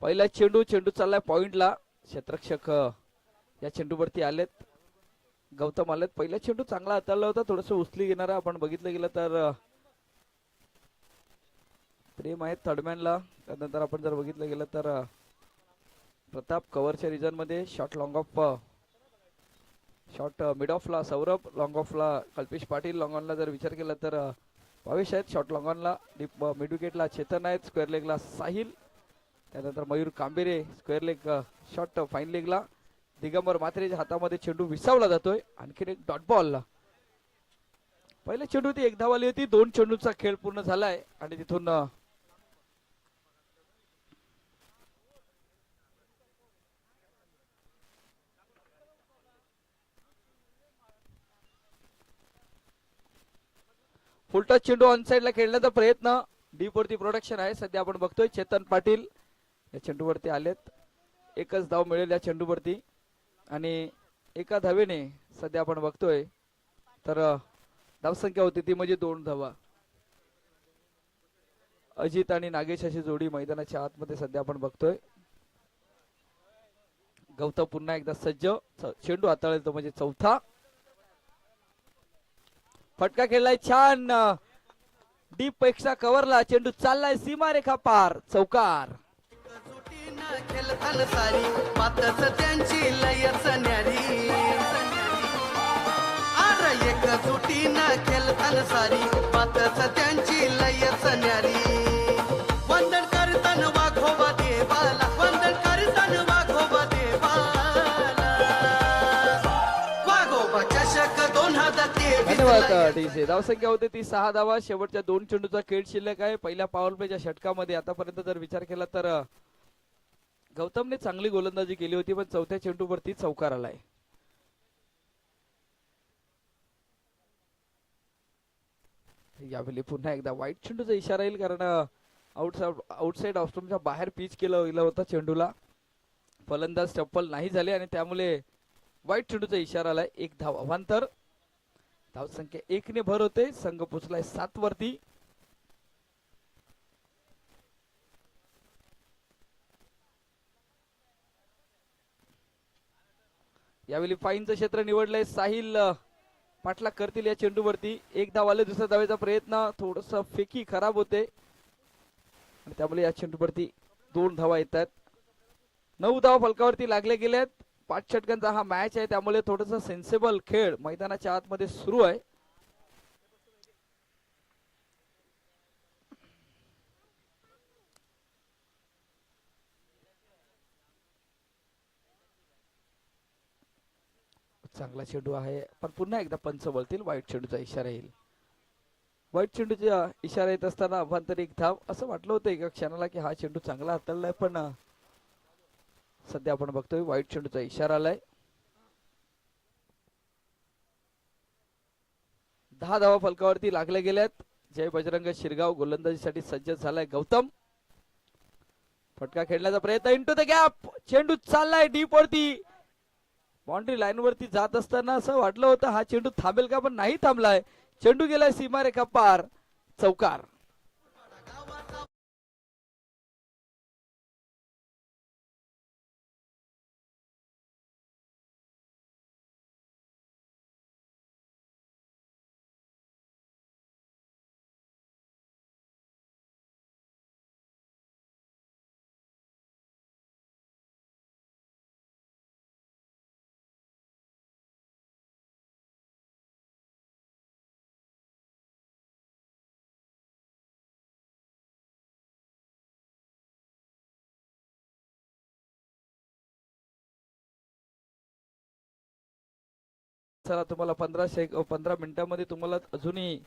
पहिला चेंडू चाललाय पॉइंटला. क्षेत्ररक्षक या चेंडूवरती आलेत. गौतम आलेत. पहिला चेंडू चांगला हाताळला होता. थोडस उचली घेणारा आपण बघितलं गेलं तर प्रेम आहे थर्डमॅनला. त्यानंतर आपण जर बघितलं गेलं तर प्रताप कव्हरच्या रिजन मध्ये short long off short mid ऑफला सौरभ, लॉंग ऑफला कल्पेश पाटील, लॉंग ऑनला जर विचार केला तर भावेश आहेत. शॉट लॉंग ऑनला मिड विकेटला चेतन आहेत. स्क्वेअर लेगला साहिल. त्यानंतर Mayur Kambere square leg short fine लेगला. दिगंबर म्हात्रेच्या हातामध्ये चेंडू विसावला जातोय. आणखीन एक डॉट बॉलला. पहिल्या चेंडू ती एक धाव आली होती. 2 चेंडूचा खेळ पूर्ण झालाय आणि तिथून फुलटॉस चेंडू ऑन साइडला खेळण्याचा प्रयत्न. डीप वरती प्रोडक्शन आहे सध्या आपण बघतोय. चेतन पाटील या चेंडूवरती आलेत. एकच धाव मिळेल या चेंडूवरती आणि एका धावेने सध्या आपण बघतोय तर धावसंख्या होती ती म्हणजे 2 धावा. अजित आणि नागेश अशी जोडी मैदानाच्या आतमध्ये सध्या आपण बघतोय. गौतम पुन्हा एकदा सज्ज. चेंडू हाताळेल तो म्हणजे चौथा. फटका खेळलाय छान डीप पेक्षा कव्हरला. चेंडू चाललाय सीमारेखा पार. चौकार. त्यांची लयच न्यारी एकजुटीनं खेळतान सारी मातच त्यांची लयच न्यारी. वंदन करतन वाघोबा देवाला, वंदन करतन वाघोबा देवाला. वाघोबा चषक 2023. धन्यवाद डीजे. धावसंख्या होते ती 6 धावा. शेवटच्या 2 चेंडूचा खेळ शिल्लक आहे. पहिल्या पॉवर प्लेच्या षटकामध्ये आतापर्यंत जर विचार केला तर गौतमने चांगली गोलंदाजी केली होती पण चौथ्या चेंडूवरती चौकार आलाय. यावेळी पुन्हा एकदा वाईट चेंडूचा इशारा येईल कारण आउटसाइड ऑफ स्टंपच्या बाहेर पिच केलं होतं चेंडूला. फलंदाज चप्पल नाही झाले आणि त्यामुळे वाईट चेंडूचा इशारा आलाय. 1 धाव अवांतर. धावसंख्या 1 ने भर होते. संघ पोचलाय 7 वरती. यावेळी फाईनचं क्षेत्र निवडलंय. साहिल पाठलाग करतील या चेंडूवरती. 1 धाव आले. दुसऱ्या धावेचा प्रयत्न थोडस फेकी खराब होते आणि त्यामुळे या चेंडूवरती 2 धावा येतात. 9 धावा फलकावरती लागले गेलेत. 5 षटकांचा हा मॅच आहे त्यामुळे थोडस सेन्सेबल खेळ मैदानाच्या आतमध्ये सुरू आहे. चांगला चेंडू आहे पण पुन्हा एकदा पंच बोलतील. वाईट चेंडूचा इशारा येईल. वाईट चेंडूचा इशारा येत असताना अभांतर 1 धाव. असं वाटलं होतं एका क्षणाला की हा चेंडू चांगला हाताळलाय पण सध्या आपण बघतोय वाईट चेंडूचा इशारा आलाय. 10 धावा फलकावरती लागल्या गेल्यात. जय बजरंग शिरगाव गोलंदाजीसाठी सज्ज झालाय. गौतम फटका खेळण्याचा प्रयत्न. Into the gap. चेंडू चाललाय डीप वरती. बाउंड्री लाईन वरती जात असताना असं वाटलं होतं हा चेंडू थांबेल का पण नाही थांबलाय. चेंडू गेलाय सीमारेखा पार. चौकार. चला तुम्हाला 15 मिनिटांमध्ये तुम्हाला अजूनही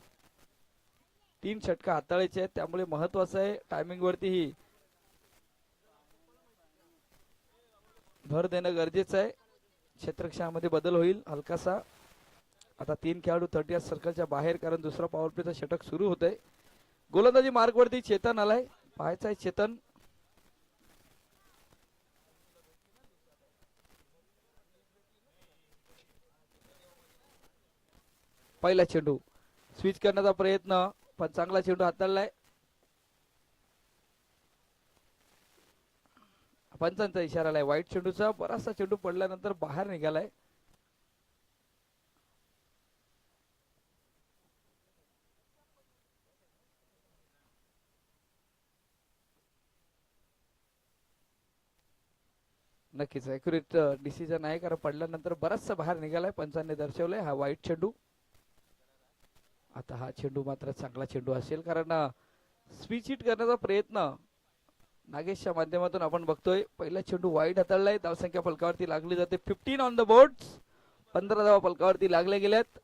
3 षटका हाताळायचे आहेत त्यामुळे महत्वाचं आहे टायमिंग वरतीही भर देणं गरजेचं आहे. क्षेत्ररक्षणामध्ये बदल होईल हलकासा. आता 3 खेळाडू 30 सर्कलच्या बाहेर कारण दुसरा पॉवर प्लेचा षटक सुरू होतंय. गोलंदाजी मार्ग वरती चेतन आलाय. पाहायचा आहे चेतन. पहिला चेंडू स्विच करण्याचा प्रयत्न पण चांगला चेंडू हाताळलाय. पंचांचा इशारा आलाय वाईट चेंडूचा. बराचसा चेंडू पडल्यानंतर बाहेर निघालाय. नक्कीच ॲक्युरेट डिसिजन आहे कारण पडल्यानंतर बराचसा बाहेर निघालाय. पंचांनी दर्शवलंय हा वाईट चेंडू. आता हा चेंडू मात्र चांगला चेंडू असेल कारण स्विच हिट करण्याचा प्रयत्न नागेशच्या माध्यमातून आपण बघतोय. पहिला चेंडू वाईट हाताळलाय. धावसंख्या फलकावरती लागली जाते 15 ऑन द बोर्ड्स. 15 धावा फलकावरती लागल्या गेल्यात.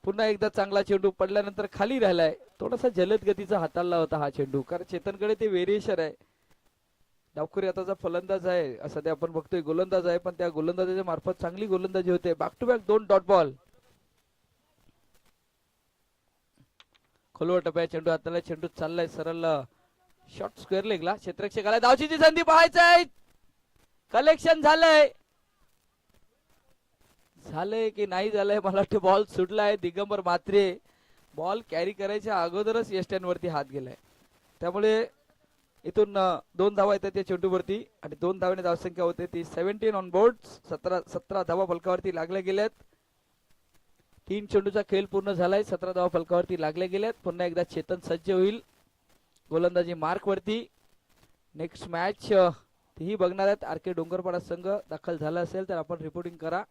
पुन्हा एकदा चांगला चेंडू पडल्यानंतर खाली राहिलाय. थोडासा जलद गतीचा हाताळला होता हा चेंडू कारण चेतनकडे ते व्हेरिएशन आहे. डावखुरी आताचा फलंदाज आहे सध्या आपण बघतोय गोलंदाज आहे पण त्या गोलंदाजाच्या मार्फत चांगली गोलंदाजी होते. Back to back 2 dot ball. खोलवर टप्प्या चेंडू हाताला. चेंडू चाललाय सरळ शॉर्ट स्क्वेअर लेगला. क्षेत्ररक्षकाला धावचीची संधी पाहायचंय. कलेक्शन झालंय की नाही झालंय मला वाटतं. बॉल सुटलाय. दिगंबर मात्रे बॉल कॅरी करायच्या अगोदरच यस्टॅन वरती हात गेलाय. त्यामुळे इथून 2 धावा येतात त्या चेंडूवरती आणि 2 धावाने धावसंख्या होते ती 17 ऑन बोर्ड. 17 धावा फलकावरती लागल्या गेल्यात. 3 चेंडूचा खेळ पूर्ण झालाय. 17 धावा फलकावरती लागल्या गेल्यात. पुन्हा एकदा चेतन सज्ज होईल गोलंदाजी मार्क वरती. नेक्स्ट मॅच तीही बघणार आहेत. आर के डोंगरपाडा संघ दाखल झाला असेल तर आपण रिपोर्टिंग करा.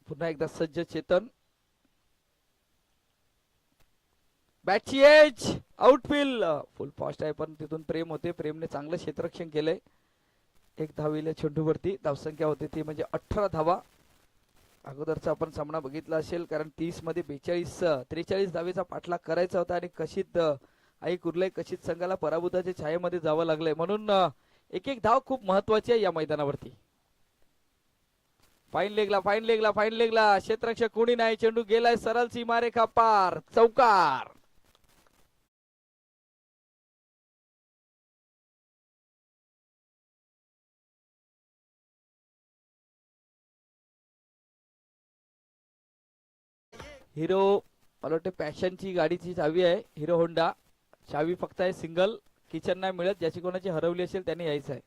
पुन्हा एकदा सज्ज चेतन. बॅटची एज आउटफील्ड फुल फास्ट आहे पण तिथून प्रेम होते. प्रेमने चांगलं क्षेत्ररक्षण केलंय. 1 धावेल्या चेंडूवरती धावसंख्या होते ती म्हणजे 18 धावा. अगोदरचा आपण सामना बघितला असेल कारण 30 मध्ये 43 धावेचा पाठलाग करायचा होता आणि कशीत आई कुर्ले कशीत संघाला पराभूताच्या छायेमध्ये जावं लागलंय. म्हणून एक धाव खूप महत्वाची आहे या मैदानावरती. फाईन लेगला क्षेत्ररक्षक कोणी नाही. चेंडू गेलाय सरळ सीमारेखा पार. चौकार. हिरो मला वाटतं पॅशनची गाडीची चावी आहे. हिरो होंडा चावी फक्त आहे सिंगल. किचन नाही मिळत. ज्याची कोणाची हरवली असेल त्याने यायचं आहे.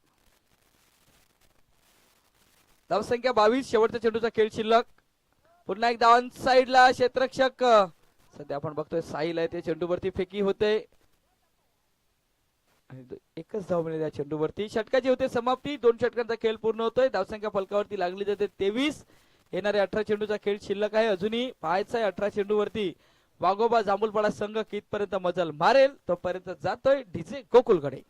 धावसंख्या 22. शेवटच्या चेंडूचा खेळ शिल्लक. पुन्हा एकदा ऑन साइडला क्षेत्ररक्षक सध्या आपण बघतोय साहिल आहे ते चेंडूवरती फेकी होते आणि एकच धाव मिळाली त्या चेंडूवरती. षटकाची होते समाप्ती. 2 षटकांचा खेळ पूर्ण होतोय. धावसंख्या फलकावरती लागली जाते 23. येणारे 18 चेंडूचा खेळ शिल्लक आहे. अजूनही पाहायचा आहे 18 चेंडूवरती वाघोबा जांभूलपाडा संघ कितपर्यंत मजल मारेल. तोपर्यंत जातोय डीजे गोकुलकडे.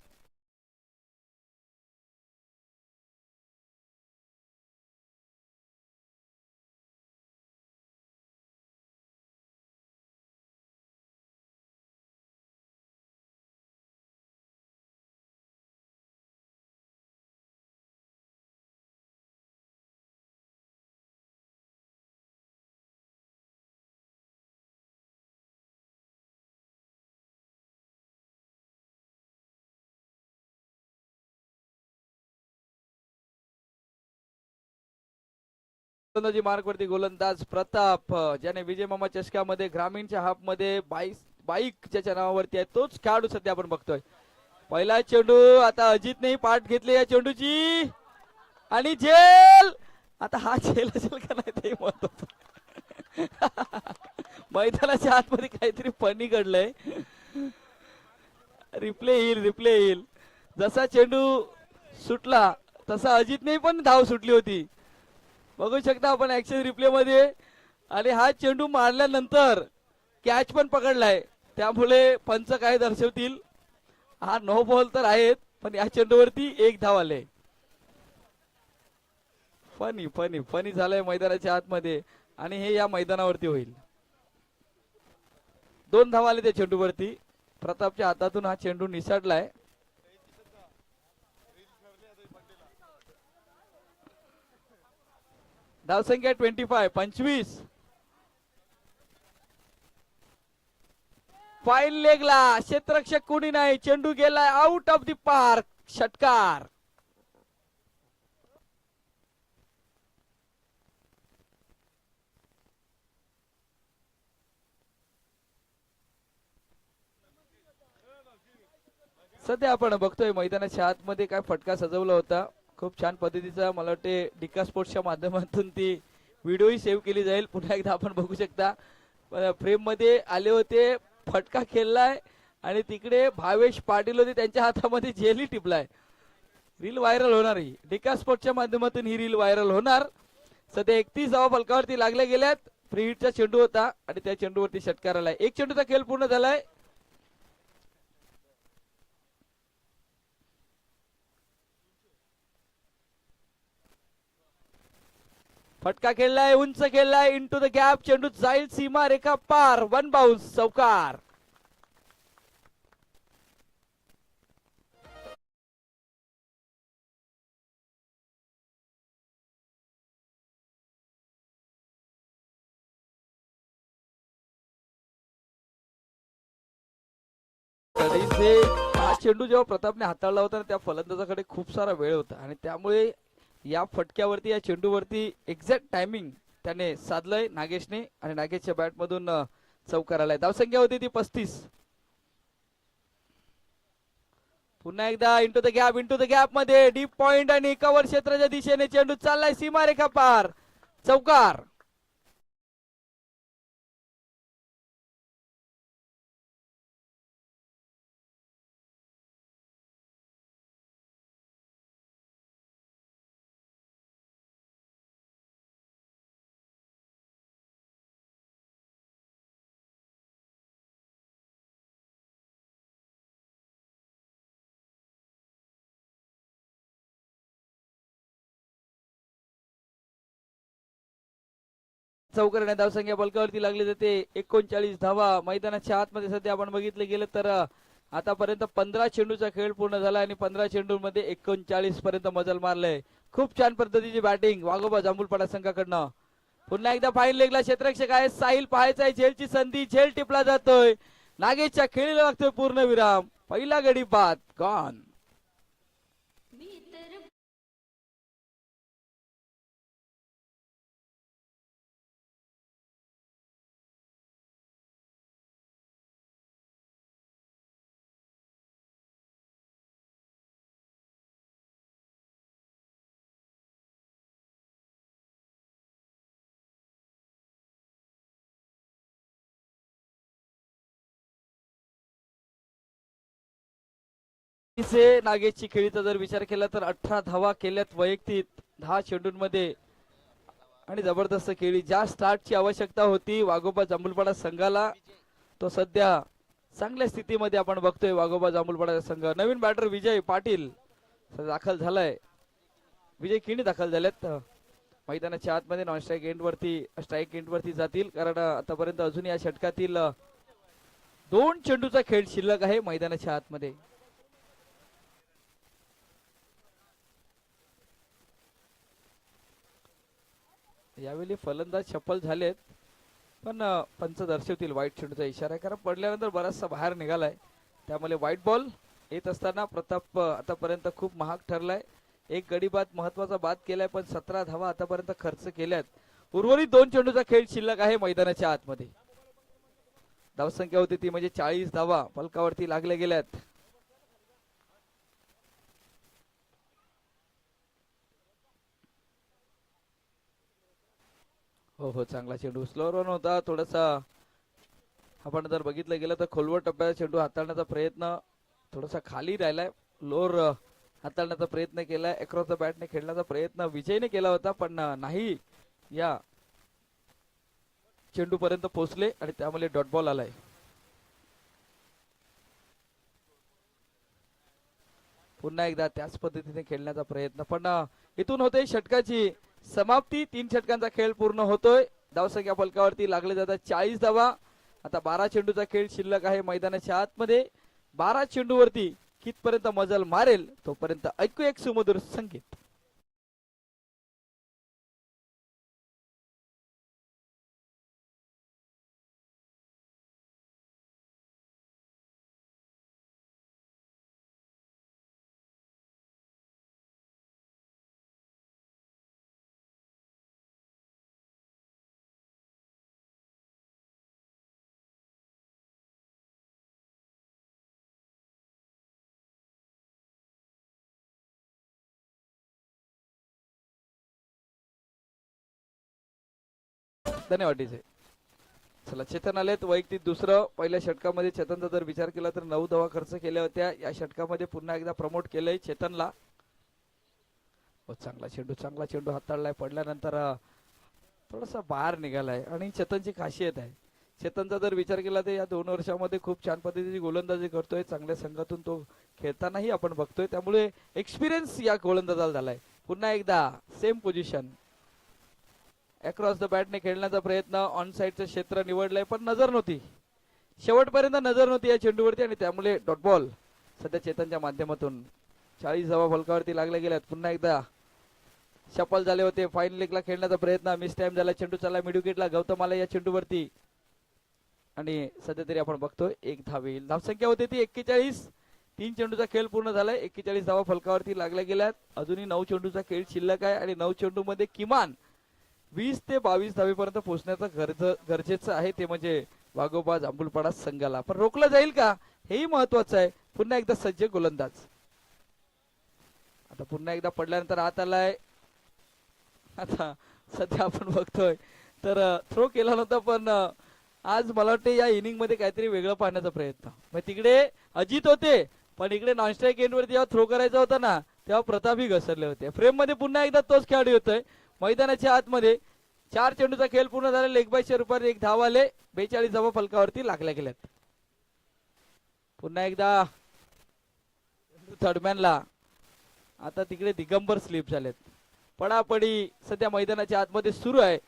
गोलंदाजी मार्क वरती गोलंदाज प्रताप ज्याने विजय मामा चषकामध्ये ग्रामीणच्या हाफ मध्ये बाईकच्या नावावरती आहे तोच खेळाडू सध्या आपण बघतोय. पहिला चेंडू आता अजितने पाठ घेतली या चेंडूची आणि झेल. आता हा झेल असेल का नाही ते महत्वाचं. मैदानाच्या आतमध्ये काहीतरी फनी घडलंय. रिप्ले येईल. जसा चेंडू सुटला तसा अजितने पण धाव सुटली होती. बघू शकता आपण ऍक्शन रिप्ले मध्ये. आणि हा चेंडू मारल्यानंतर कॅच पण पकडलाय. त्यामुळे पंच काय दर्शवतील. हा नो बॉल तर आहेत पण या चेंडूवरती 1 धाव आले. फनी झालंय मैदानाच्या आतमध्ये आणि हे या मैदानावरती होईल. 2 धाव आले त्या चेंडूवरती. प्रतापच्या हातातून हा चेंडू निसटलाय. धावसंख्या 25. फाईन लेगला क्षेत्ररक्षक कोणी नाही, चेंडू गेलाय आउट ऑफ द पार्क, षटकार. सध्या आपण बघतोय मैदानाच्या आतमध्ये काय फटका सजवला होता, खूप छान पद्धतीचा. मला वाटते डिका स्पोर्ट्सच्या माध्यमातून ती व्हिडिओही सेव्ह केली जाईल. पुन्हा एकदा आपण बघू शकता फ्रेम मध्ये आले होते, फटका खेळलाय आणि तिकडे भावेश पाटील होते, त्यांच्या हातामध्ये जेली टिपलाय. रील व्हायरल होणार, ही डिका स्पोर्ट्सच्या माध्यमातून ही रील व्हायरल होणार. सध्या 31 धावा फलकावरती लागल्या गेल्यात. फ्री हिटचा चेंडू होता आणि त्या चेंडूवरती षटकार आलाय. एक चेंडूचा खेळ पूर्ण झालाय. फटका खेळलाय, उंच खेळलाय, इंटू द गॅप, चेंडू जाईल सीमा रेखा पार, वन बाउन्स, चौकार. हा चेंडू जेव्हा प्रतापने हाताळला होता त्या फलंदाजाकडे खूप सारा वेळ होता आणि त्यामुळे या फटक्यावरती, या चेंडूवरती एक्झॅक्ट टायमिंग त्याने साधलंय नागेशने आणि नागेशच्या बॅट मधून चौकार आलाय. धावसंख्या होती ती 35. पुन्हा एकदा इंटू द गॅप मध्ये डीप पॉइंट आणि कव्हर क्षेत्राच्या दिशेने चेंडू चाललाय सीमारेखा पार, चौकार. चौकार धावसंख्या बलकावरती लागली जाते. 39 धावा मैदानाच्या आतमध्ये सध्या आपण बघितलं गेलं तर आतापर्यंत 15 चेंडूचा खेळ पूर्ण झाला आणि 15 चेंडूंमध्ये 39 पर्यंत मजल मारलंय. खूप छान पद्धतीची बॅटिंग वाघोबा जांभूलपाडा संघाकडनं. पुन्हा एकदा फाईन लेगला क्षेत्ररक्षक आहे साहिल, पाहायचा झेलची संधी, झेल टिपला जातोय. नागेशच्या खेळीला लागतोय पूर्ण विराम. पहिला गडी बाद, गॉन. नागेशची खेळीचा जर विचार केला तर 18 धावा केल्यात वैयक्तिक 10 चेंडूंमध्ये आणि जबरदस्त खेळी. ज्या स्टार्टची आवश्यकता होती वाघोबा जांभूलपाडा संघाला, तो सध्या चांगल्या स्थितीमध्ये आपण बघतोय वाघोबा जांभूलपाडा संघ. नवीन बॅटर विजय पाटील दाखल झालाय, विजय किणी दाखल झाल्यात मैदानाच्या आतमध्ये. नॉन स्ट्राईक एंड वरती जातील कारण आतापर्यंत अजून या षटकातील 2 चेंडूचा खेळ शिल्लक आहे मैदानाच्या आतमध्ये. यावेळी फलंदाज सफल झालेत पण पंच दर्शवतील वाईट चेंडूचा इशारा आहे कारण पडल्यानंतर बराचसा बाहेर निघालाय, त्यामुळे वाईट बॉल येत असताना प्रताप आतापर्यंत खूप महाग ठरलाय. एक गडी बाद महत्वाचा बाद केलाय पण 17 धावा आतापर्यंत खर्च केल्यात. उर्वरित 2 चेंडूचा खेळ शिल्लक आहे मैदानाच्या आतमध्ये. धावसंख्या होती ती म्हणजे 40 धावा फलकावरती लागल्या गेल्यात. हो चांगला चेंडू, स्लो रन होता. थोडासा आपण जर बघितलं गेलं तर खोलवर टप्प्याचा चेंडू हाताळण्याचा प्रयत्न थोडासा खाली राहिलाय. लोअर हाताळण्याचा प्रयत्न केलाय, अक्रॉस द बॅटने खेळण्याचा प्रयत्न विजयने केला होता पण नाही या चेंडू पर्यंत पोहोचले आणि त्यामुळे डॉट बॉल आलाय. पुन्हा एकदा त्याच पद्धतीने खेळण्याचा प्रयत्न पण इथून होते षटकाची समाप्ती. 3 षटकांचा खेळ पूर्ण होतोय. धावसंख्या फलकावरती लागले जातात 40 धावा. आता 12 चेंडूचा खेळ शिल्लक आहे मैदानाच्या आतमध्ये. 12 चेंडूवरती कितपर्यंत मजल मारेल तोपर्यंत ऐकू एक सुमधुर संगीत. धन्यवाद डीजे. चला चेतन आलेत वैयक्तिक दुसरं. पहिल्या षटकामध्ये चेतनचा जर विचार केला तर 9 धावा खर्च केल्या होत्या. या षटकामध्ये पुन्हा एकदा प्रमोट केलंय चेतनला. चांगला चेंडू हाताळलाय. पडल्यानंतर थोडासा बाहेर निघालाय आणि चेतनची खासियत आहे. चेतनचा जर विचार केला तर या 2 वर्षामध्ये खूप छान पद्धतीची गोलंदाजी करतोय. चांगल्या संघातून तो खेळतानाही आपण बघतोय. त्यामुळे एक्सपिरियन्स या गोलंदाजाला झालाय. पुन्हा एकदा सेम पोझिशन अक्रॉस द बॅटने खेळण्याचा प्रयत्न. ऑन साइडचं क्षेत्र निवडलंय पण नजर नव्हती. शेवटपर्यंत नजर नव्हती या चेंडूवरती आणि त्यामुळे डॉट बॉल सध्या चेतनच्या माध्यमातून. 40 धावा फलकावरती लागल्या गेल्यात. पुन्हा एकदा शफल झाले होते. फाईन लेगला खेळण्याचा प्रयत्न. मिस टाइम झाला. चेंडू चालला मिड विकेटला. गौतम आला या चेंडूवरती आणि सध्या तरी आपण बघतोय 1 धाव येईल. धावसंख्या होती ती 41. 3 चेंडूचा खेळ पूर्ण झालाय. 41 धावा फलकावरती लागल्या गेल्यात. अजूनही 9 चेंडूचा खेळ शिल्लक आहे आणि 9 चेंडू मध्ये किमान 20 ते 22 धावेपर्यंत पोहोचण्याचं गरजेचं आहे. ते म्हणजे वाघोबा जांभूलपाडा संघाला. पण रोखलं जाईल का हेही महत्वाचं आहे. पुन्हा एकदा सज्ज गोलंदाज. आता पुन्हा एकदा पडल्यानंतर आत आलाय. आता सध्या आपण बघतोय तर थ्रो केला नव्हता पण आज मला वाटतं या इनिंग मध्ये काहीतरी वेगळं पाहण्याचा प्रयत्न. मग तिकडे अजित होते पण इकडे नॉन स्ट्राईक एंडवरती जेव्हा थ्रो करायचा होता ना तेव्हा प्रतापही घसरले होते. फ्रेम मध्ये पुन्हा एकदा तोच खेळाडू होतोय. मैदानाच्या आतमध्ये 4 चेंडूचा खेळ पूर्ण झाला. लेग बाय स्वरूपात 1 धाव आले. 42 धावा फलकावरती लागल्या गेल्यात. पुन्हा एकदा थर्डमॅनला. आता तिकडे दिगंबर स्लिप झालेत. पडापडी सध्या मैदानाच्या आतमध्ये सुरू आहे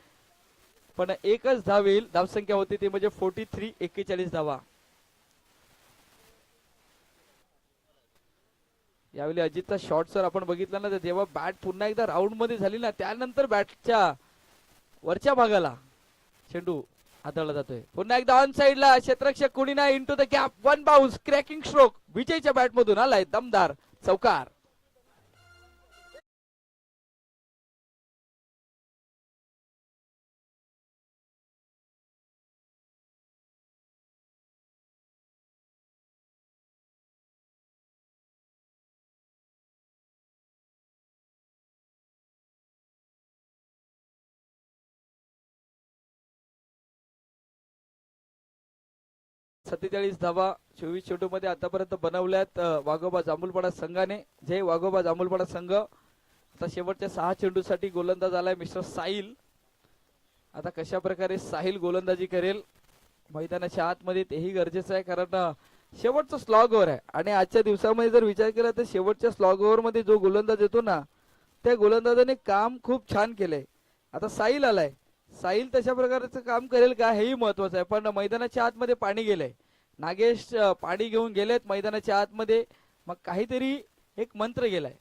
पण एकच धाव येईल. धावसंख्या होती ती म्हणजे 43. 41 धावा. यावेळी अजितचा शॉट जर आपण बघितला ना तर जेव्हा बॅट पुन्हा एकदा राऊंड मध्ये झाली ना त्यानंतर बॅटच्या वरच्या भागाला चेंडू हाताळला जातोय. पुन्हा एकदा ऑन साइडला क्षेत्ररक्षक कोणी नाही. Into the gap. 1 bounce. Cracking stroke विजयच्या बॅट मधून आलाय. दमदार चौकार. सत्तेचाळीस धावा 24 चेंडू मध्ये आतापर्यंत बनवल्यात वाघोबा जांभूलपाडा संघाने. जय वाघोबा जांभूलपाडा संघ. आता शेवटच्या 6 चेंडूसाठी गोलंदाज आलाय मिस्टर साहिल. आता कशा प्रकारे साहिल गोलंदाजी करेल मैदानाच्या आतमध्ये तेही गरजेचं आहे कारण शेवटचा स्लॉग ओव्हर आहे आणि आजच्या दिवसामध्ये जर विचार केला तर शेवटच्या स्लॉग ओव्हर मध्ये जो गोलंदाज येतो ना त्या गोलंदाजाने काम खूप छान केलंय. आता साहिल आलाय. साहिल तशा प्रकारचं काम करेल का हेही महत्वाचं आहे. पण मैदानाच्या आतमध्ये पाणी गेलंय. नागेश पाणी घेऊन गेलेत मैदानाच्या आतमध्ये. मग काहीतरी एक मंत्र गेलाय.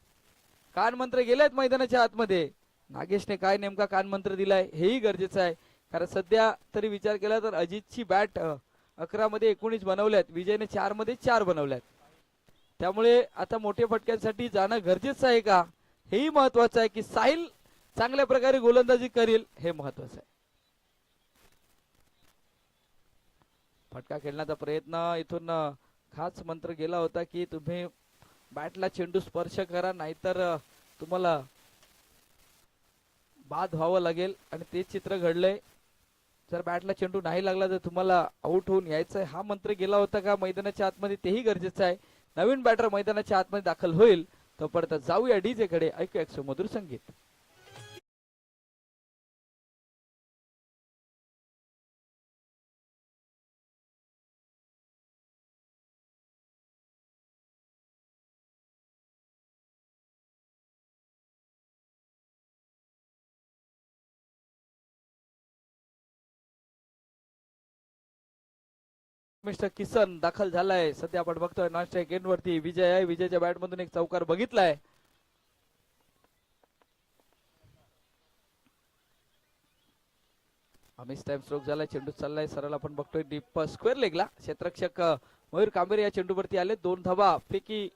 कान मंत्र गेलेत मैदानाच्या आतमध्ये. नागेशने काय नेमका कान मंत्र दिलाय हेही गरजेचं आहे कारण सध्या तरी विचार केला तर अजितची बॅट 11 मध्ये 19 बनवल्यात. विजयने 4 मध्ये 4 बनवल्यात. त्यामुळे आता मोठ्या फटक्यांसाठी जाणं गरजेचं आहे का हेही महत्वाचं आहे की साहिल चांगल्या प्रकारे गोलंदाजी करेल हे महत्वाचं आहे. फटका खेळण्याचा प्रयत्न. इथून खास मंत्र गेला होता की तुम्ही बॅटला चेंडू स्पर्श करा नाहीतर तुम्हाला बाद व्हावं लागेल आणि ते चित्र घडलंय. जर बॅटला चेंडू नाही लागला तर तुम्हाला आउट होऊन यायचंय. हा मंत्र गेला होता का मैदानाच्या आतमध्ये तेही गरजेचं आहे. नवीन बॅटर मैदानाच्या आतमध्ये दाखल होईल तोपर्यंत जाऊया डीजे कडे. ऐकूया सुमधुर संगीत. मिस्टर किसन दाखल झालाय. सध्या आपण बघतोय नॉन स्ट्राईक एंड वरती विजय आहे. विजयच्या बॅट मधून एक चौकार बघितलाय. मिस टाइम स्ट्रोक झालाय. चेंडू चाललाय सरळ आपण बघतोय डीप स्क्वेअर लेगला. क्षेत्ररक्षक मयूर कांबेरे या चेंडूवरती आले. 2 धावा पैकी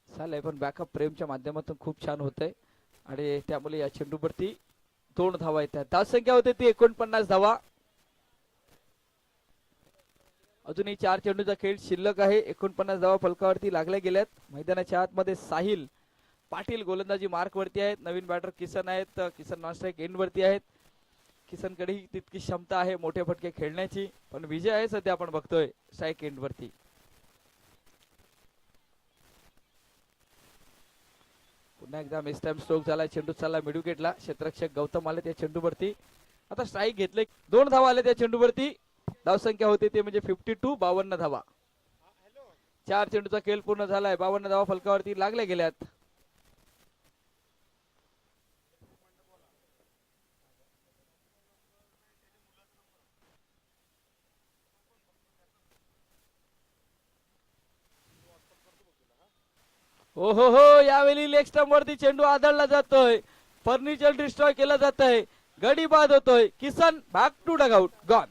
झालंय पण बॅकअप प्रेमच्या माध्यमातून खूप छान होतंय आणि त्यामुळे या चेंडूवरती 2 धावा येतात. धावसंख्या होते ती 49 धावा. अजूनही 4 चेंडूचा खेळ शिल्लक आहे. 49 धावा फलकावरती लागल्या गेल्यात. मैदानाच्या आतमध्ये साहिल पाटील गोलंदाजी मार्क वरती आहेत. नवीन बॅटर किसन आहेत. किसन नॉन स्ट्राईक एंड वरती आहेत. किसनकडेही तितकी क्षमता आहे मोठे फटके खेळण्याची, पण विजय आहे सध्या आपण बघतोय स्ट्राईक एंड वरती. पुन्हा एकदा मिस टाइम स्ट्रोक झाला, चेंडू चालला मिड विकेटला, क्षेत्ररक्षक गौतम आले त्या चेंडूवरती. आता स्ट्राईक घेतले, 2 धावा आले त्या चेंडूवरती. धावसंख्या होती ते म्हणजे 52, 52 धावा. 4 चेंडूचा खेळ पूर्ण झालाय, 52 धावा फलकावरती लागल्या गेल्यात. हो हो हो, यावेळी लेग स्टंप वरती चेंडू आदळला जातोय, फर्निचर डिस्ट्रॉय केलं जात आहे, गडी बाद होतोय. Kisan back to dugout, gone.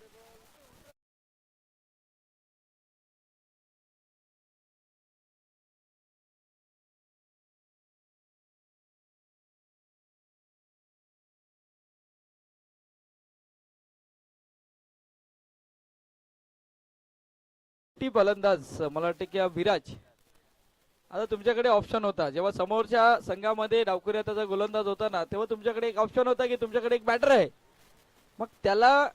टी फलंदाज मला वाटतं की विराज. आता तुमच्याकडे ऑप्शन होता जेव्हा समोरच्या संघामध्ये डावखुऱ्याचा गोलंदाज होता ना, तेव्हा तुमच्याकडे एक ऑप्शन होता की तुमच्याकडे एक बॅटर आहे, मग त्याला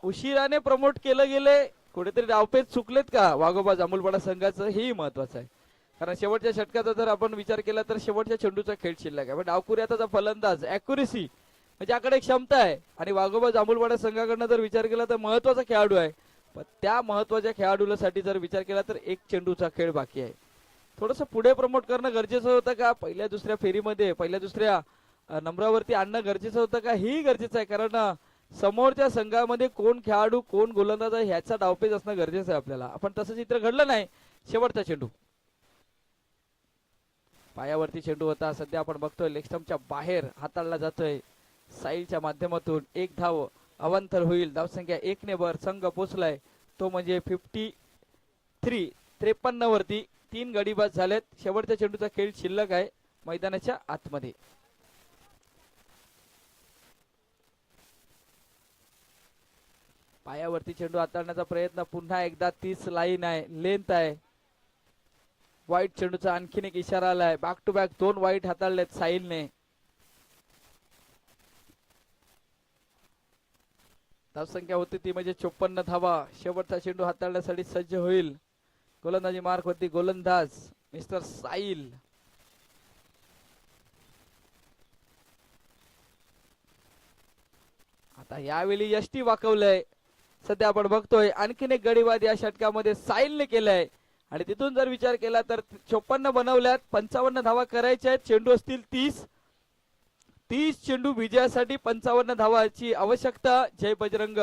उशिराने प्रमोट केलं गेले. कुठेतरी डावपेच चुकलेत का वाघोबा जांभूलपाडा संघाचं, हेही महत्वाचं आहे. कारण शेवटच्या षटकाचा जर आपण विचार केला तर शेवटच्या चेंडूचा खेळ शिल्लक आहे. पण डावखुऱ्याचा फलंदाज ॲक्युरेसी म्हणजे याकडे क्षमता आहे, आणि वाघोबा जांभूलपाडा संघाकडनं जर विचार केला तर महत्वाचा खेळाडू आहे. पण त्या महत्वाच्या खेळाडूसाठी जर विचार केला तर एक चेंडूचा खेळ बाकी आहे. थोडंसं पुढे प्रमोट करणं गरजेचं होतं का, पहिल्या दुसऱ्या फेरीमध्ये पहिल्या दुसऱ्या नंबरावरती आणणं गरजेचं होतं का, हेही गरजेचं आहे. कारण समोरच्या संघामध्ये कोण खेळाडू कोण गोलंदाज आहे ह्याचा डावपेच असणं गरजेचं आहे आपल्याला. आपण तसं चित्र घडलं नाही. शेवटचा चेंडू पायावरती चेंडू होता, सध्या आपण बघतोय लेग स्टंपच्या बाहेर हाताळला जातोय. साईलच्या माध्यमातून एक धाव अवांतर होईल. धावसंख्या 1 ने वर संघ पोहोचलाय, तो म्हणजे 53 वरती. 3 गडी बाद झालेत. शेवटच्या चेंडूचा खेळ शिल्लक आहे मैदानाच्या आतमध्ये. पायावरती चेंडू हाताळण्याचा प्रयत्न, पुन्हा एकदा 30 लाईन आहे, लेंथ आहे. वाईट चेंडूचा आणखीन एक इशारा आलाय. बॅक टू बॅक 2 वाईट हाताळलेत साहिलने. धावसंख्या होती ती म्हणजे 54 धावा. शेवटचा चेंडू हाताळण्यासाठी सज्ज होईल गोलंदाजी मार्क वरती गोलंदाज मिस्टर साहिल. आता यावेळी यष्टी वाकवलंय, सध्या आपण बघतोय आणखीन एक गडीबाद या षटकामध्ये साहिलने केलंय. आणि तिथून जर विचार केला तर 54 बनवल्यात, 55 धावा करायच्या आहेत. चेंडू असतील 30 चेंडू विजयासाठी 55 धावाची आवश्यकता. जय बजरंग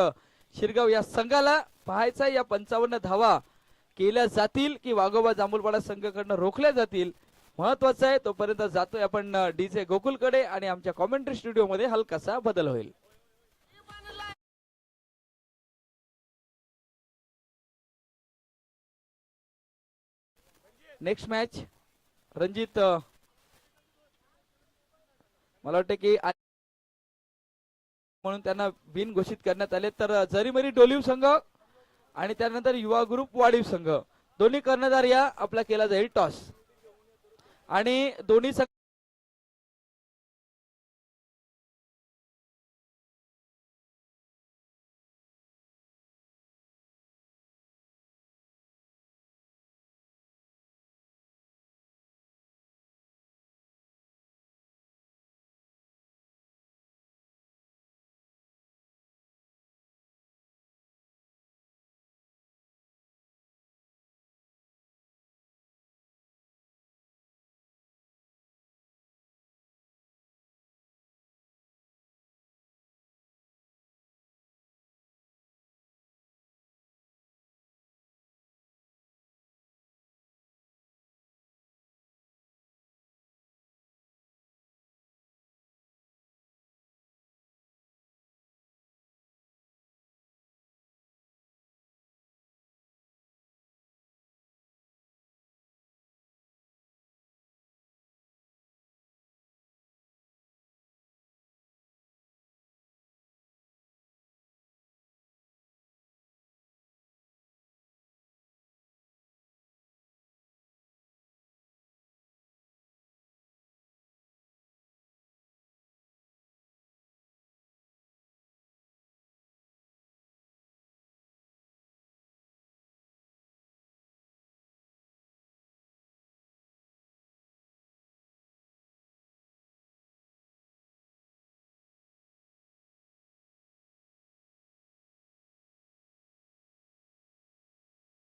शिरगाव या संघाला पाहायचा या 55 धावा केल्या जातील की वाघोबा जांभूलपाडा संघाकडनं रोखल्या जातील, महत्वाचं आहे. तोपर्यंत जातोय आपण डीजे गोकुलकडे आणि आमच्या कॉमेंट्री स्टुडिओ मध्ये हलकासा बदल होईल. नेक्स्ट मॅच रणजित मला वाटतं की म्हणून त्यांना बिन घोषित करण्यात आले. तर जरीमरी डोलीव संघ आणि त्यानंतर युवा ग्रुप वाढीव संघ दोन्ही कर्णधार या आपला केला जाईल टॉस, आणि दोन्ही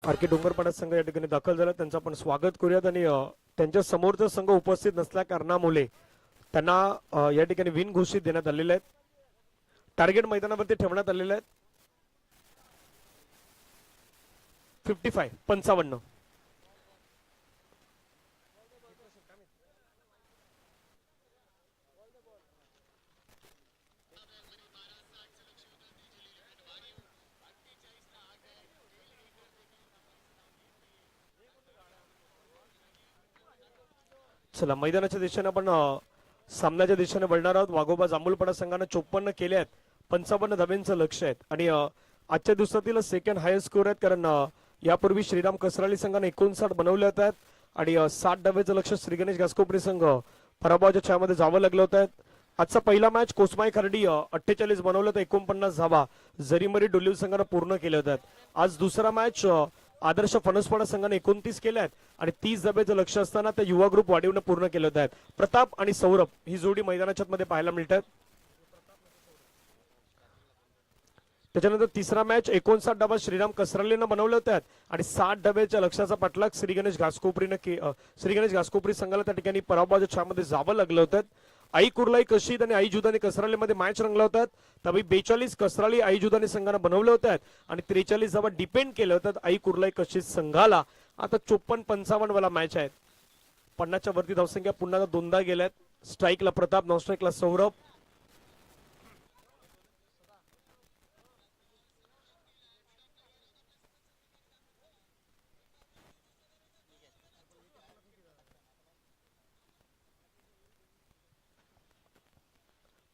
आरके डोंगरपाडा संघ या ठिकाणी दाखल झाला. त्यांचं आपण स्वागत करूयात आणि त्यांच्या समोरचा संघ उपस्थित नसल्या कारणामुळे त्यांना या ठिकाणी विन घोषित देण्यात आलेले आहेत. टार्गेट मैदानावरती ठेवण्यात आलेले आहेत 55. चला मैदानाच्या दिशेने आपण सामन्याच्या दिशेने वळणार आहोत. वाघोबा जांभूलपाडा संघाने 54 केले आहेत. 55 धाब्यांचं लक्ष आहेत आणि आजच्या दिवसातील सेकंड हायेस्ट स्कोर आहेत, कारण यापूर्वी श्रीराम कसराळी संघाने 59 बनवले होते आणि 60 धाब्याचं लक्ष श्री गणेश घासकोपरी संघ पराभवाच्या छायामध्ये जावं लागलं होतं. आजचा पहिला मॅच कोसमाई खर्डी 48 बनवलं तर 49 धावा जरीमरी डोलीव संघाने पूर्ण केले होतात. आज दुसरा मॅच आदर्श फणसपाडा संघाने 29 केले आहेत आणि 30 धाब्याचं लक्ष असताना त्या युवा ग्रुप वाढीवनं पूर्ण केले होत आहेत. प्रताप आणि सौरभ ही जोडी मैदानाच्या मध्ये पाहायला मिळतात. त्याच्यानंतर तिसरा मॅच 59 डबा श्रीराम कसरालीनं बनवले होते आणि 60 डब्याच्या लक्षाचा पाठलाग श्री गणेश घासकोपरी संघाला त्या ठिकाणी पराभवाच्या छायामध्ये जावं लागलं होतं. आई कुर्लाई कशीद आणि आई जुदानी कसरालीमध्ये मॅच रंगला होतात. त्यावेळी 42 कसराली आई जुदानी संघानं बनवले होते आणि 43 धावा डिपेंड केले होतात आई कुर्लाई कशीद संघाला. आता 54-55 वाला मॅच आहे. 50च्या वरती धावसंख्या पुन्हा दोनदा गेल्यात. स्ट्राईकला प्रताप, नॉन स्ट्राईकला सौरभ.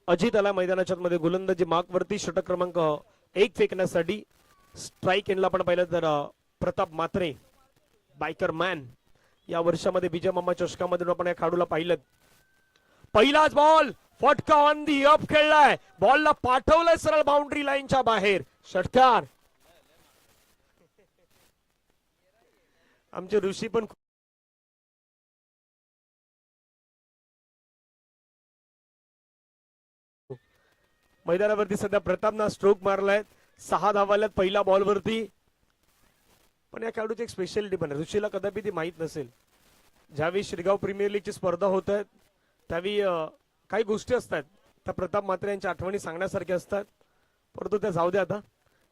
अजित आला मैदानाच्या मध्ये गोलंदाजी मार्कवरती. षटक क्रमांक 1 फेकण्यासाठी. स्ट्राईक एंडला आपण पाहिलं तर प्रताप मात्रे बायकर मॅन या वर्षामध्ये विजय मामा चषकामध्ये आपण या खेळाडूला पाहिलं. पहिलाच बॉल फटका ऑन दी अप खेळलाय. बॉलला पाठवलंय सरळ बाउंड्री लाईनच्या बाहेर. षटकार. आमचे ऋषी पण मैदानावरती सध्या प्रतापना स्ट्रोक मारलाय. 6 धावाल्यात पहिल्या बॉलवरती. पण या खेळाडूची एक स्पेशालिटी पण आहे, ऋषीला कदापि ती माहीत नसेल. ज्यावेळी श्रीगाव प्रीमियर लीगची स्पर्धा होत आहेत त्यावेळी काही गोष्टी असतात त्या प्रताप मात्रे यांच्या आठवणी सांगण्यासारख्या असतात, परंतु त्या जाऊ द्या. आता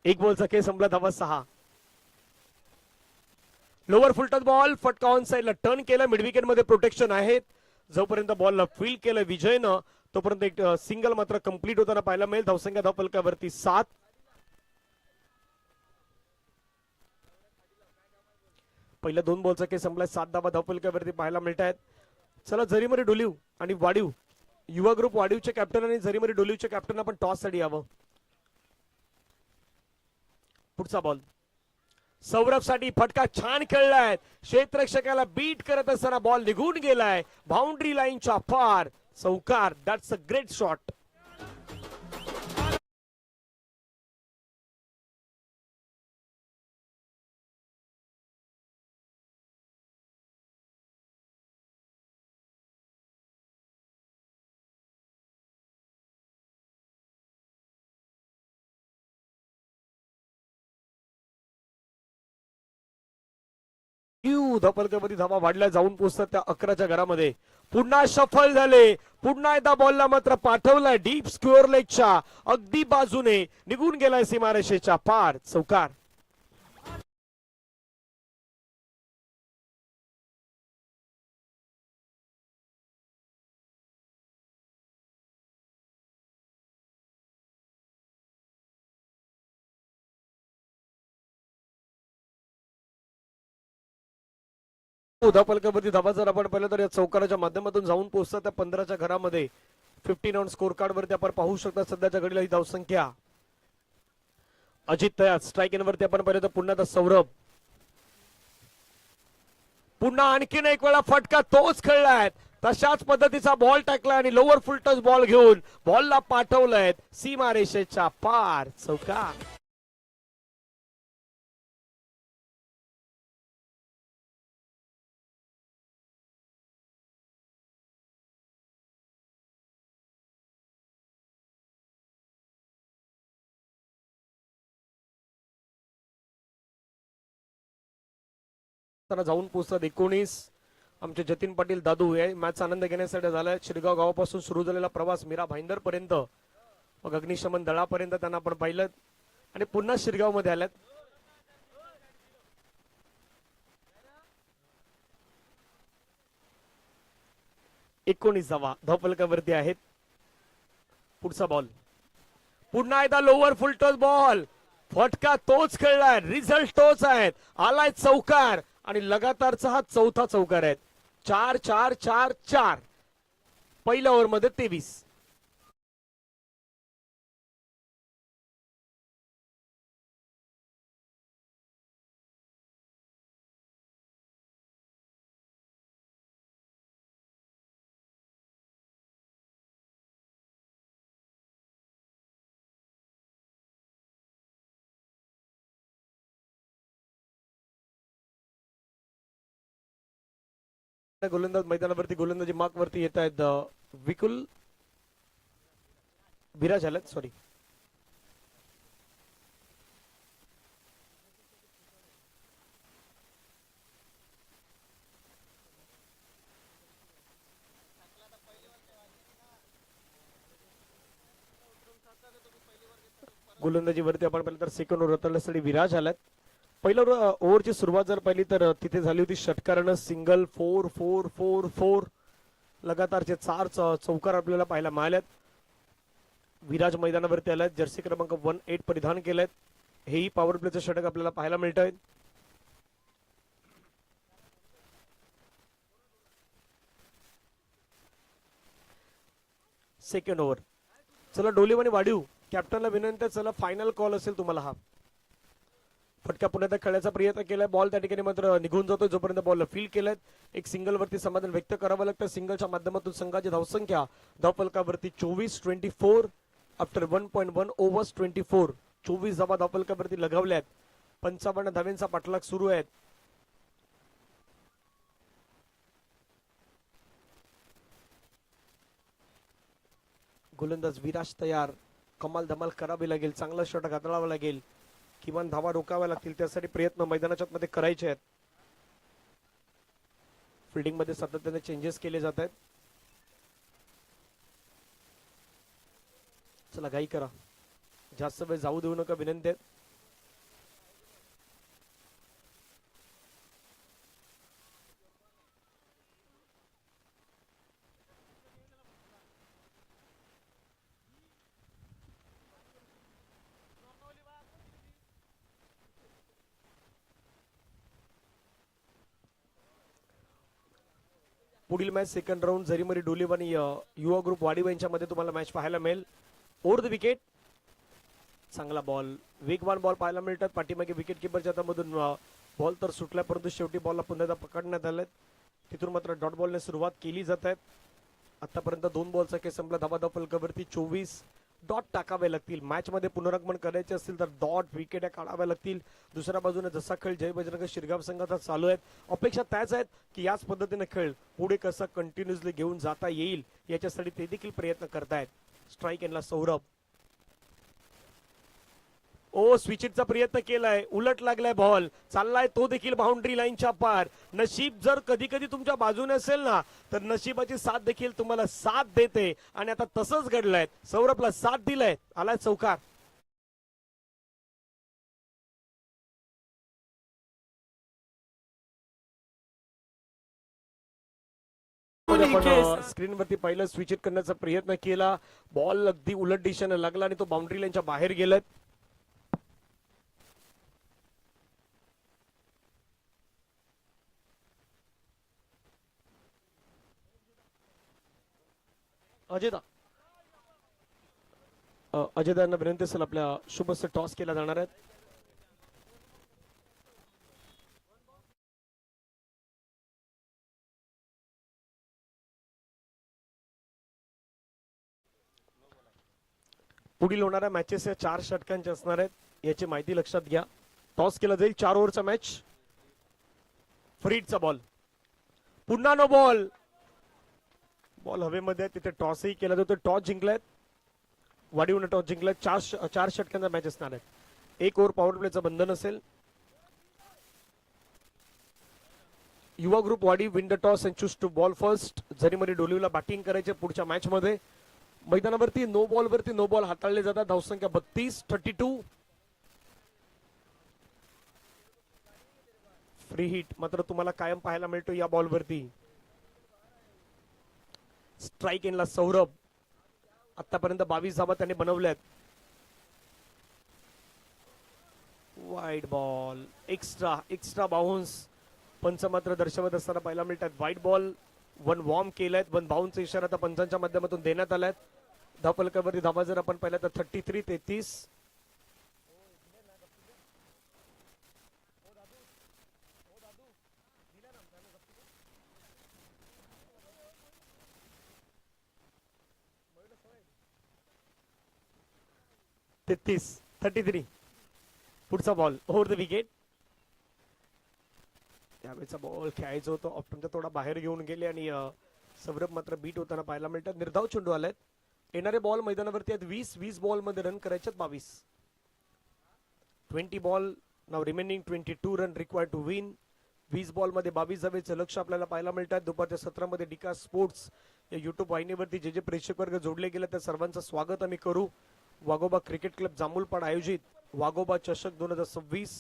एक बॉलचा खेळ संपला. धावा 6. लोअर फुलटच बॉल फटका ऑन साइडला टर्न केला. मिड विकेट मध्ये प्रोटेक्शन आहेत. जोपर्यंत बॉलला फील्ड केलं विजयनं तोपर्यंत एक सिंगल मात्र कंप्लीट होताना पाहायला मिळेल. धावसंख्या धावफलकावरती 7. पहिल्या 2 बॉलचा खेळ संपलाय. 7 धावा धावफलकावरती पाहायला मिळत आहेत. चला जरीमरी डोलीव आणि वाडीव युवा ग्रुप वाडीवचे कॅप्टन आणि जरीमरी डोलीवचे कॅप्टन आपण टॉस साठी यावं. पुढचा बॉल सौरभ साठी. फटका छान खेळलाय. क्षेत्ररक्षकाला बीट करत असताना बॉल निघून गेलाय बाउंड्री लाईनच्या पार. चौकार. That's a great shot. धपलकामध्ये धावा वाढल्या जाऊन पोहोचतात त्या 11च्या घरामध्ये. पुन्हा सफल झाले. पुन्हा एकदा बॉलला मात्र पाठवलाय डीप स्क्वेअर लेगच्या अगदी बाजूने. निघून गेलाय सीमारेषेच्या पार. चौकार. धापलकावरती धावा जर आपण पाहिलं तर या चौकाराच्या माध्यमातून जाऊन पोहोचतात त्या 15च्या घरामध्ये. 15 ऑन स्कोर कार्ड वरती आपण पाहू शकता सध्याच्या घडीला ही धावसंख्या. अजित तयार. स्ट्राईक एंड वरती आपण पाहिलं तर पुन्हा सौरभ. पुन्हा आणखीन एक वेळा फटका तोच खेळलाय. तशाच पद्धतीचा बॉल टाकलाय आणि लोअर फुल टच बॉल घेऊन बॉलला पाठवलंय सीमारेषेच्या पार. चौकार. असताना जाऊन पोहोचतात 19. आमचे जतीन पाटील दादू हे मॅच आनंद घेण्यासाठी झालाय. शिरगाव गावापासून सुरू झालेला प्रवास मीरा भाईंदर पर्यंत, मग अग्निशमन दळापर्यंत त्यांना आपण पाहिलं आणि पुन्हा शिरगाव मध्ये आल्यात. धावफलकावरती आहेत. पुढचा बॉल पुन्हा एकदा लोअर फुल टॉस बॉल, फटका तोच खेळलाय, रिझल्ट तोच आहे. आलाय चौकार आणि लगातारचा हा चौथा चौकार आहे. 4-4-4-4 पहिल्या ओव्हर मध्ये 23. गोलंदाज मैदानावरती गोलंदाजी मार्क वरती येत आहेत. विकुल विराज आलेत, सॉरी. गोलंदाजीवरती आपण पाहिलं तर सेकंड ओव्हर रतडण्यासाठी विराज आलात. पहिल्या ओव्हरची सुरुवात जर पाहिली तर तिथे झाली होती षटकारानं सिंगल 4-4-4-4 लगातारचे 4 चौकार आपल्याला पाहायला मिळाल्यात. विराज मैदानावरती आलात, जर्सी क्रमांक 18 परिधान केलेत. हेही पॉवर प्लेचं षटक आपल्याला पाहायला मिळत आहे. सेकंड ओव्हर चला डोलीवानी वाढीव कॅप्टनला विनंती, चला फायनल कॉल असेल तुम्हाला. हा फटका पुन्हा एकदा खेळण्याचा प्रयत्न केलाय. बॉल त्या ठिकाणी मात्र निघून जातो. जोपर्यंत बॉलला फील केलाय एक सिंगल वरती समाधान व्यक्त करावं लागतं. सिंगलच्या माध्यमातून संघाची धावसंख्या धावफलकावरती 24-24 आफ्टर 1.1 ओव्हर्स 24. 24 धावा धावफलकावरती लगावल्यात. 55 धावेंचा पाठलाग सुरू आहे. गोलंदाज विराज तयार. कमाल धमाल करावी लागेल, चांगला षटक हाताळावा लागेल, किमान धावा रोकाव्या लागतील. त्यासाठी प्रयत्न मैदानाच्या मध्ये करायचे आहेत. फिल्डिंग मध्ये सातत्याने चेंजेस केले जात आहेत. चला घाई करा, जास्त वेळ जाऊ देऊ नका विनंती आहे. पुढील मॅच सेकंड राऊंड जरीमरी डोलीव आणि युवा ग्रुप वाडीव यांच्यामध्ये तुम्हाला मॅच पाहायला मिळेल. ओव्हर द विकेट चांगला बॉल, वेगवान बॉल पाहायला मिळतात. पाठीमागे विकेट किपरच्या हातामधून बॉल तर सुटला, परंतु शेवटी बॉलला पुन्हा एकदा पकडण्यात आलं. तिथून मात्र डॉट बॉलने सुरुवात केली जात आहे. आतापर्यंत 2 बॉलचा खेळ संपला. धावा धावफलकावरती 24 डॉट टाकावे लागतील. मॅच मध्ये पुनरागमन करायचे असतील तर डॉट विकेट काढाव्या लागतील. दुसऱ्या बाजूने जसा खेळ जय बजरंग शिरगाव संघाचा चालू आहे, अपेक्षा त्याच आहेत की याच पद्धतीने खेळ पुढे कसा कंटिन्युअसली घेऊन जाता येईल याच्यासाठी ते देखील प्रयत्न करतायत. स्ट्राईक यांना सौरभ. ओ स्विचिटचा प्रयत्न केलाय, उलट लागलाय बॉल, चाललाय तो देखील बाउंड्री लाईनच्या पार. नशीब जर कधी कधी तुमच्या बाजूने असेल ना तर नशिबाची साथ देखील तुम्हाला साथ देते आणि आता तसंच घडलंय. सौरभला साथ दिलाय, आलाय चौकार. स्क्रीनवरती पहिलं स्विचिट करण्याचा प्रयत्न केला, बॉल अगदी उलट दिशेने लागला आणि तो बाउंड्री लाईनच्या बाहेर गेलाय. अजयदांना विनंती असेल आपल्या शुभस्य टॉस केला जाणार आहे. पुढील होणाऱ्या मॅचेस या 4 षटकांचे असणार आहेत याची माहिती लक्षात घ्या. टॉस केला जाईल 4 ओव्हरचा मॅच. फरीडचा बॉल, पुन्हा नो बॉल. बॉल हवेमध्ये तिथे टॉसही केला जातो. Toss जिंकलाय वाडीवने, toss जिंकलाय. 4 षटकांचा मॅच असणार आहे. 1 ओव्हर पॉवर प्लेचं बंधन असेल. Yuva group Wadi win the toss and choose to bowl first. झरीमरी डोलीवला बॅटिंग करायचे पुढच्या मॅच मध्ये. मैदानावरती नो बॉल वरती नो बॉल हाताळले जातात. धावसंख्या 32-32. फ्री हिट मात्र तुम्हाला कायम पाहायला मिळतो या बॉल वरती. स्ट्राईक एनला सौरभ. आतापर्यंत 22 धावा त्याने बनवल्यात. वाईड बॉल एक्स्ट्रा बाउन्स पंच मात्र दर्शवत असताना पाहायला मिळतात. व्हाईट बॉल 1 वॉर्म केलाय. 1 बाउन्सचा इशारा आता पंचांच्या माध्यमातून देण्यात आलाय. धावफलकावरती धावा जर आपण पाहिल्या तर 33-33. तेहतीस 33. पुढचा बॉल ओव्हर द विकेट. त्यावेळेचा बॉल खेळायचा होतो. ऑप्टनचा थोडा बाहेर घेऊन गेले आणि सौरभ मात्र बीट होताना पाहायला मिळतात. निर्धाव चेंडू आलाय. येणारे बॉल मैदानावरती आहेत 20 बॉल मध्ये रन करायचे 22. 20 ball now remaining 22 run required to win. 20 ball मध्ये 22 धावेचं लक्ष आपल्याला पाहायला मिळतात. दुपारच्या 17 मध्ये डिका स्पोर्ट्स या युट्यूब वाहिनीवरती जे प्रेक्षक वर्ग जोडले गेले त्या सर्वांचं स्वागत आम्ही करू. वाघोबा क्रिकेट क्लब जांभूलपाड आयोजित वाघोबा चषक 2026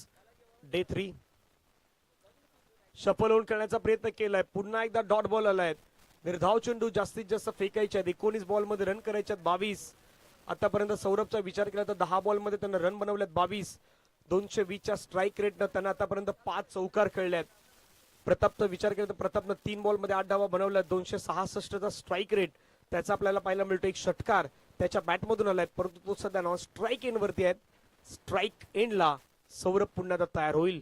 डे 3. शफल होऊन खेळण्याचा प्रयत्न केलाय. पुन्हा एकदा डॉट बॉल आलाय. निर्धाव चेंडू जास्तीत जास्त फेकायचे आहेत. 19 बॉल मध्ये रन करायचे आहेत 22. आतापर्यंत सौरभचा विचार केला तर 10 बॉल मध्ये त्यांना रन बनवल्यात 22. 220च्या स्ट्राईक रेटनं त्यांना आतापर्यंत 5 चौकार खेळल्यात. प्रतापचा विचार केला तर प्रतापनं 3 बॉल मध्ये 8 धावा बनवल्यात. 266चा स्ट्राईक रेट त्याचा आपल्याला पाहायला मिळतो. एक षटकार त्याच्या बॅटमधून आलाय परंतु तो सध्या नाव स्ट्राईक एंड वरती आहेत. स्ट्राईक एंडला सौरभ पुन्हा तयार होईल.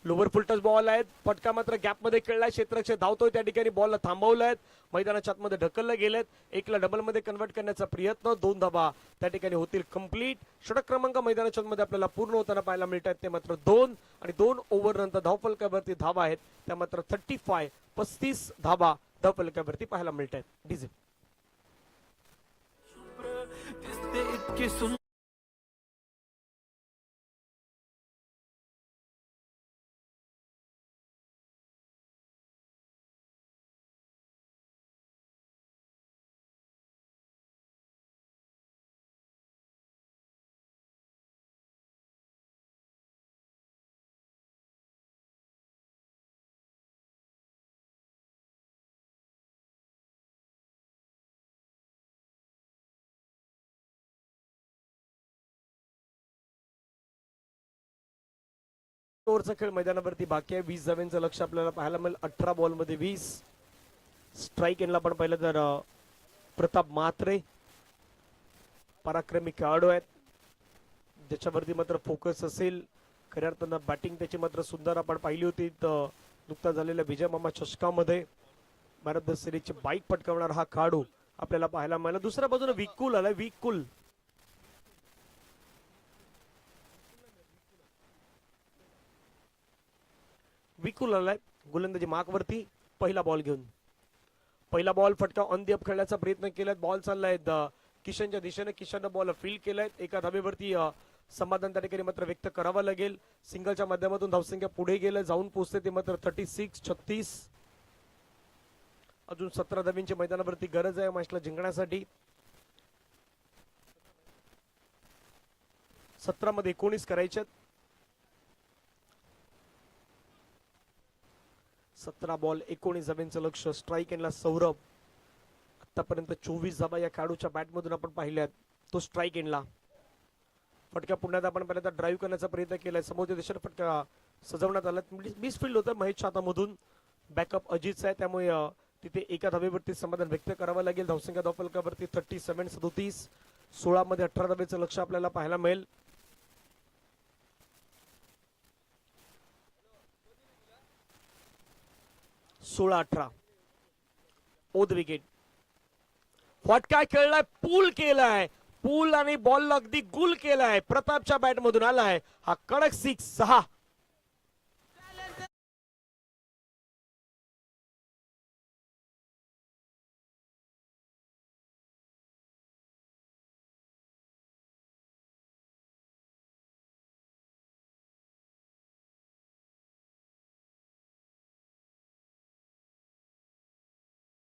लोवर फुलटच बॉल आहेत. फटका मात्र गॅप मध्ये खेळलाय. क्षेत्ररक्षक धावतोय त्या ठिकाणी बॉलला थांबवलाय. मैदानाच्या आतमध्ये ढकललं गेलेत. एकला डबल मध्ये कन्वर्ट करण्याचा प्रयत्न. 2 धावा त्या ठिकाणी होतील कंप्लीट. षटक क्रमांक मैदानाच्या मध्ये आपल्याला पूर्ण होताना पाहायला मिळतात ते मात्र 2 आणि 2 ओव्हर नंतर धावफलकावरती धावा आहेत त्या मात्र 35 धावा धावफलकावरती पाहायला मिळतात. डीजे ओव्हरचा खेळ मैदानावरती बाकी आहे. 20 धाव्यांचं लक्ष आपल्याला पाहायला मिळेल. 18 बॉल मध्ये 20. स्ट्राईक एंडला पण पाहिलं तर प्रताप म्हात्रे पराक्रमी खेळाडू आहेत ज्याच्यावरती मात्र फोकस असेल. खऱ्या अर्थानं बॅटिंग त्याची मात्र सुंदर आपण पाहिली होती नुकता झालेल्या विजय मामा चषकामध्ये. मॅन ऑफ द सिरीजची बाईक पटकावणारा हा खेळाडू आपल्याला पाहायला मिळाला. दुसऱ्या बाजूने विकुल आलाय. विकुल आलाय गोलंदाजी मार्कवरती. पहिला बॉल घेऊन पहिला बॉल फटका ऑन दी अप खेळण्याचा प्रयत्न केलाय. बॉल चाललाय किशनच्या दिशेने. किशननं बॉल फील्ड केलाय. एका धावेवरती समाधान त्या ठिकाणी मात्र व्यक्त करावं लागेल. सिंगलच्या माध्यमातून धावसंख्या पुढे गेलं जाऊन पोहोचते ते मात्र 36-36. अजून 17 धाव्यांची मैदानावरती गरज आहे मॅचला जिंकण्यासाठी. 17 मध्ये 19 करायच्यात. 17 बॉल 19 धाव्यांचं लक्ष. स्ट्राईक एंडला सौरभ. आतापर्यंत 24 धावा या खेळाडूच्या बॅटमधून आपण पाहिल्यात. तो स्ट्राईक एंडला. फटका पुन्हा आपण पहिल्यांदा ड्राईव्ह करण्याचा प्रयत्न केलाय. समोरच्या दिशेने फटका सजवण्यात आला. मिसफील्ड होतं महेश हातामधून. बॅकअप अजितचा आहे त्यामुळे तिथे एका धावेवरती समाधान व्यक्त करावं लागेल. धावसंख्या धावफलकावरती 37-37. 16 मध्ये 18 धावेचं लक्ष आपल्याला पाहायला मिळेल. सोळा 18 ओद विकेट. फटका खेळलाय. पूल केलाय. पूल आणि बॉल अगदी गुल केलाय. प्रतापच्या बॅट मधून आलाय हा कडक 6.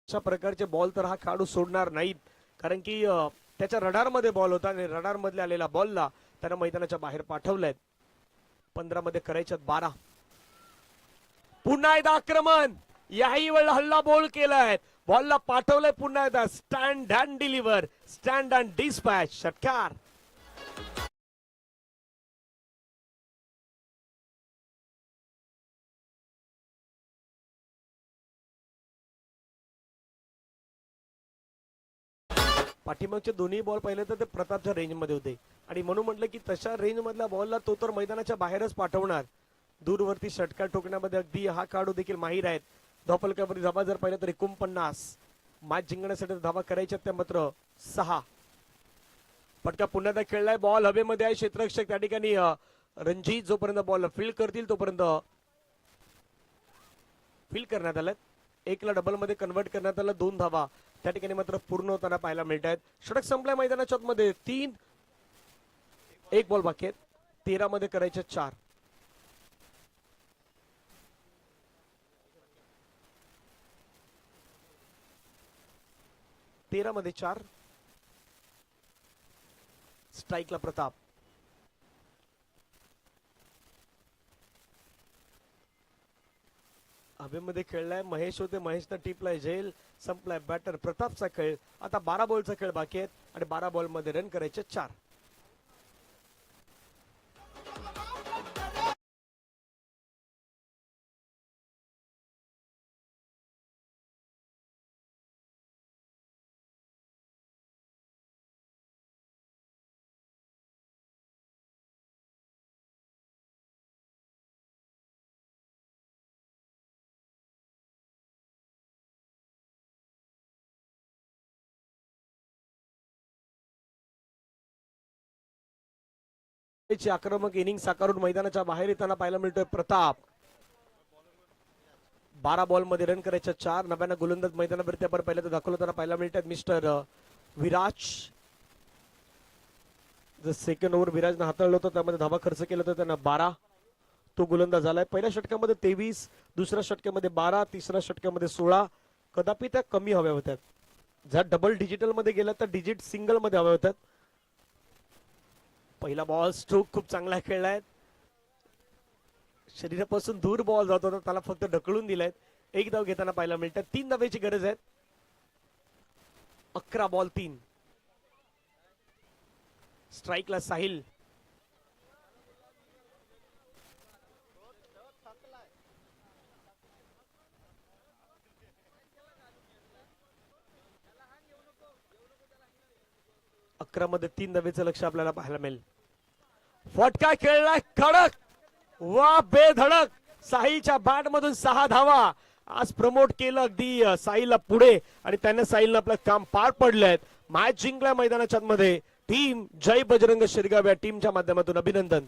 अशा प्रकारचे बॉल तर हा खेळाडू सोडणार नाहीत, कारण की त्याच्या रडारमध्ये बॉल होता आणि रडार मधल्या आलेल्या बॉलला त्यानं मैदानाच्या बाहेर पाठवलंय. 15 मध्ये करायच्यात 12. पुन्हा एकदा आक्रमण, याही वेळेला हल्ला बॉल केलाय, बॉलला पाठवलंय पुन्हा एकदा. Stand and deliver, stand and dispatch, षटकार. पाठीमागचे दोन्ही बॉल पाहिले तर ते प्रतापच्या रेंज मध्ये होते आणि म्हणून म्हटलं की तशा रेंज मधल्या बॉलला तो तर मैदानाच्या बाहेरच पाठवणार. दूरवरती षटकार ठोकण्यामध्ये अगदी हा खेळाडू देखील माहीर आहेत. धावफलकावरती धावा जर पाहिलं तर 49. मॅच जिंकण्यासाठी धावा करायच्या त्या मात्र 6. पटका पुन्हा एकदा खेळलाय, बॉल हवेमध्ये आहे. क्षेत्ररक्षक त्या ठिकाणी रणजित जोपर्यंत बॉल फील्ड करतील तोपर्यंत फील्ड करण्यात आलं. 1 ला डबल मध्ये कन्वर्ट करण्यात आलं. 2 धावा त्या ठिकाणी मात्र पूर्ण होताना पाहायला मिळत आहेत. षटक संपलाय मैदानाच्या मध्ये 3. 1 बॉल बाकी आहेत. 13 मध्ये करायचे 4. मध्ये 4. स्ट्राईकला प्रताप. हवेमध्ये खेळलाय, महेश होते, महेशनं टिपलाय झेल. संपलाय बॅटर प्रतापचा खेळ. आता 12 बॉलचा खेळ बाकी आहेत आणि 12 बॉल मध्ये रन करायचे 4. आक्रमक इनिंग साकारून मैदानाच्या बाहेर येताना पाहायला मिळतोय प्रताप. 12 बॉल मध्ये रन करायच्या 4. नव्यानं गोलंदाज मैदानावरती आपण पहिल्यांदा तर दाखवलं त्यांना पाहायला मिळतात मिस्टर विराज. जर सेकंड ओव्हर विराजनं हाताळलं होतं त्यामध्ये धावा खर्च केला होता त्यांना 12. तो गोलंदाज झालाय. पहिल्या षटकामध्ये 23, दुसऱ्या षटकामध्ये 12, तिसऱ्या षटकामध्ये 16. कदापि त्या कमी हव्या होत्या. जर डबल डिजिटल मध्ये गेला तर डिजिट सिंगल मध्ये हव्या होत्या. पहिला बॉल स्ट्रोक खूप चांगला खेळलाय. शरीरापासून दूर बॉल जात होता, त्याला फक्त ढकलून दिलाय. 1 धाव घेताना पाहायला मिळतात. 3 धावेची गरज आहे. 11 बॉल 3. स्ट्राईकला साहिल. मध्ये 3 धावेचं लक्ष आपल्याला पाहायला मिळेल. फटका खेळलाय कडक, वा बेधडक. साहिलच्या बॅट मधून 6 धावा. आज प्रमोट केलं अगदी साहिलला पुढे आणि त्याने साहिलनं आपलं काम पार पडलंय. मॅच जिंकल्या मैदानाच्या मध्ये. टीम जय बजरंग शिरगाव या टीमच्या माध्यमातून अभिनंदन.